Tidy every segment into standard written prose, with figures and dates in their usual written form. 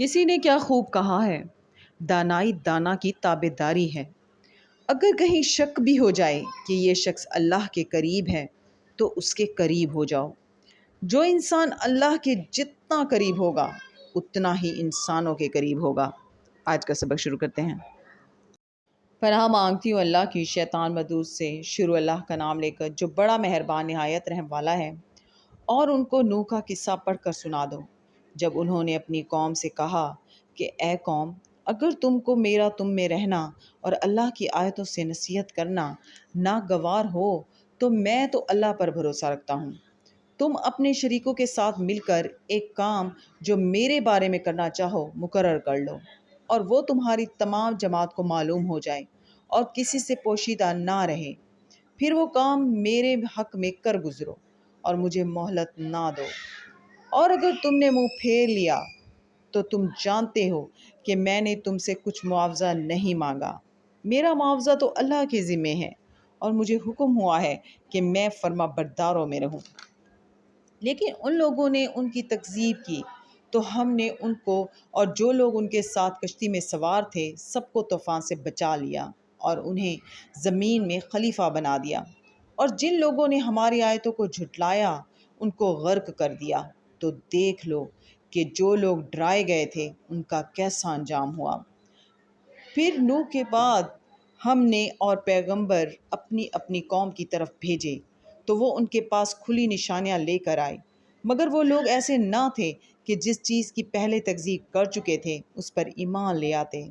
کسی نے کیا خوب کہا ہے، دانائی دانا کی تابعداری ہے۔ اگر کہیں شک بھی ہو جائے کہ یہ شخص اللہ کے قریب ہے تو اس کے قریب ہو جاؤ۔ جو انسان اللہ کے جتنا قریب ہوگا اتنا ہی انسانوں کے قریب ہوگا۔ آج کا سبق شروع کرتے ہیں۔ پناہ مانگتی ہوں اللہ کی شیطان مردود سے۔ شروع اللہ کا نام لے کر جو بڑا مہربان نہایت رحم والا ہے۔ اور ان کو نوح کا قصہ پڑھ کر سنا دو، جب انہوں نے اپنی قوم سے کہا کہ اے قوم، اگر تم کو میرا تم میں رہنا اور اللہ کی آیتوں سے نصیحت کرنا ناگوار ہو تو میں تو اللہ پر بھروسہ رکھتا ہوں۔ تم اپنے شریکوں کے ساتھ مل کر ایک کام جو میرے بارے میں کرنا چاہو مقرر کر لو، اور وہ تمہاری تمام جماعت کو معلوم ہو جائے اور کسی سے پوشیدہ نہ رہے۔ پھر وہ کام میرے حق میں کر گزرو اور مجھے مہلت نہ دو۔ اور اگر تم نے منہ پھیر لیا تو تم جانتے ہو کہ میں نے تم سے کچھ معاوضہ نہیں مانگا۔ میرا معاوضہ تو اللہ کے ذمے ہے، اور مجھے حکم ہوا ہے کہ میں فرما برداروں میں رہوں۔ لیکن ان لوگوں نے ان کی تکذیب کی تو ہم نے ان کو اور جو لوگ ان کے ساتھ کشتی میں سوار تھے سب کو طوفان سے بچا لیا اور انہیں زمین میں خلیفہ بنا دیا۔ اور جن لوگوں نے ہماری آیتوں کو جھٹلایا ان کو غرق کر دیا۔ تو دیکھ لو کہ جو لوگ ڈرائے گئے تھے ان کا کیسا انجام ہوا۔ پھر نوح کے بعد ہم نے اور پیغمبر اپنی اپنی قوم کی طرف بھیجے تو وہ ان کے پاس کھلی نشانیاں لے کر آئے، مگر وہ لوگ ایسے نہ تھے کہ جس چیز کی پہلے تکذیب کر چکے تھے اس پر ایمان لے آتے۔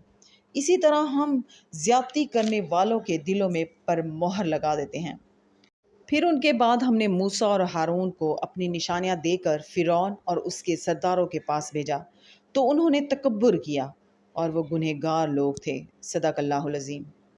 اسی طرح ہم زیادتی کرنے والوں کے دلوں میں پر مہر لگا دیتے ہیں۔ پھر ان کے بعد ہم نے موسیٰ اور ہارون کو اپنی نشانیاں دے کر فرعون اور اس کے سرداروں کے پاس بھیجا، تو انہوں نے تکبر کیا اور وہ گنہگار لوگ تھے۔ صدق اللہ العظیم۔